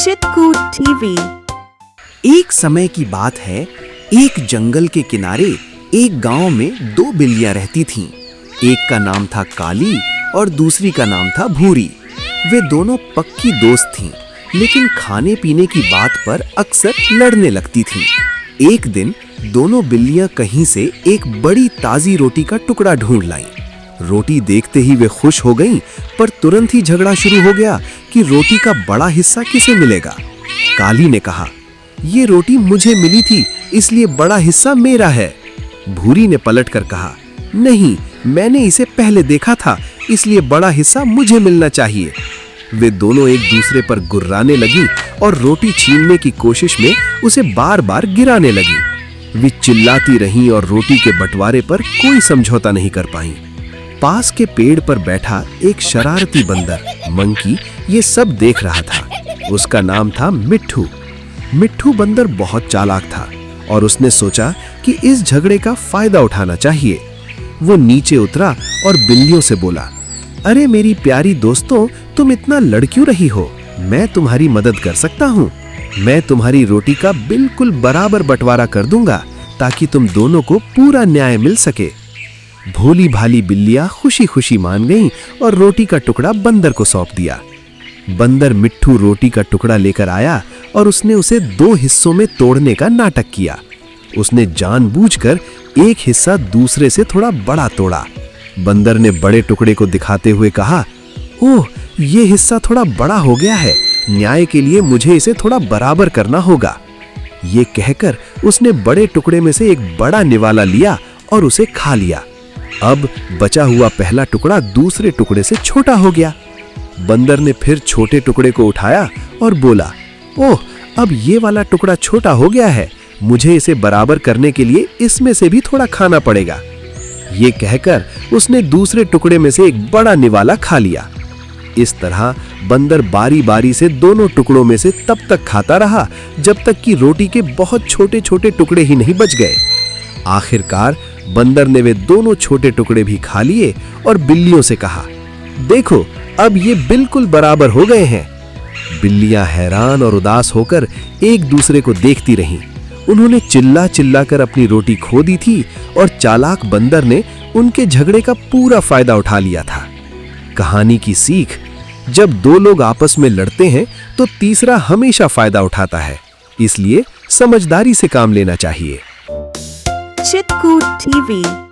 चिटकूट TV. एक समय की बात है, एक जंगल के किनारे एक गांव में दो बिल्लियां रहती थीं। एक का नाम था काली और दूसरी का नाम था भूरी। वे दोनों पक्की दोस्त थीं, लेकिन खाने पीने की बात पर अक्सर लड़ने लगती थीं। एक दिन दोनों बिल्लियां कहीं से एक बड़ी ताजी रोटी का टुकड़ा ढूंढ लाईं। रोटी देखते ही वे खुश हो गईं, पर तुरंत ही झगड़ा शुरू हो गया कि रोटी का बड़ा हिस्सा किसे मिलेगा। काली ने कहा, ये रोटी मुझे मिली थी, इसलिए बड़ा हिस्सा मेरा है। भूरी ने पलटकर कहा, नहीं, मैंने इसे पहले देखा था, इसलिए बड़ा हिस्सा मुझे मिलना चाहिए। वे दोनों एक दूसरे पर गुर्राने लगी और रोटी छीनने की कोशिश में उसे बार-बार गिराने लगी। वे चिल्लाती रहीं और रोटी के बंटवारे पर कोई समझौता नहीं कर पाईं। पास के पेड़ पर बैठा एक शरारती बंदर मंकी ये सब देख रहा था। उसका नाम था मिट्ठू। मिट्ठू बंदर बहुत चालाक था और उसने सोचा कि इस झगड़े का फायदा उठाना चाहिए। वो नीचे उतरा और बिल्लियों से बोला, अरे मेरी प्यारी दोस्तों, तुम इतना लड़ क्यों रही हो? मैं तुम्हारी मदद कर सकता हूँ। मैं तुम्हारी रोटी का बिल्कुल बराबर बंटवारा कर दूंगा, ताकि तुम दोनों को पूरा न्याय मिल सके। भोली भाली बिल्लियां खुशी खुशी मान गईं और रोटी का टुकड़ा बंदर को सौंप दिया। बंदर मिट्ठू रोटी का टुकड़ा लेकर आया और उसने उसे दो हिस्सों में तोड़ने का नाटक किया। उसने जानबूझकर एक हिस्सा दूसरे से थोड़ा बड़ा तोड़ा। बंदर ने बड़े टुकड़े को दिखाते हुए कहा, ओह, ये हिस्सा थोड़ा बड़ा हो गया है, न्याय के लिए मुझे इसे थोड़ा बराबर करना होगा। ये कहकर उसने बड़े टुकड़े में से एक बड़ा निवाला लिया और उसे खा लिया। अब बचा हुआ पहला टुकड़ा दूसरे टुकड़े से छोटा हो गया। बंदर ने फिर छोटे टुकड़े को उठाया और बोला, ओह, अब ये वाला टुकड़ा छोटा हो गया है, मुझे इसे बराबर करने के लिए इसमें से भी थोड़ा खाना पड़ेगा। ये कहकर उसने दूसरे टुकड़े में से एक बड़ा निवाला खा लिया। इस तरह बंदर बारी बारी से दोनों टुकड़ों में से तब तक खाता रहा जब तक कि रोटी के बहुत छोटे छोटे टुकड़े ही नहीं बच गए। आखिरकार बंदर ने वे दोनों छोटे टुकड़े भी खा लिए और बिल्लियों से कहा, देखो, अब ये बिल्कुल बराबर हो गए हैं। बिल्लियां हैरान और उदास होकर एक दूसरे को देखती रहीं। उन्होंने चिल्ला चिल्ला कर अपनी रोटी खो दी थी और चालाक बंदर ने उनके झगड़े का पूरा फायदा उठा लिया था। कहानी की सीख, जब दो लोग आपस में लड़ते हैं तो तीसरा हमेशा फायदा उठाता है, इसलिए समझदारी से काम लेना चाहिए। चिटकूट टीवी।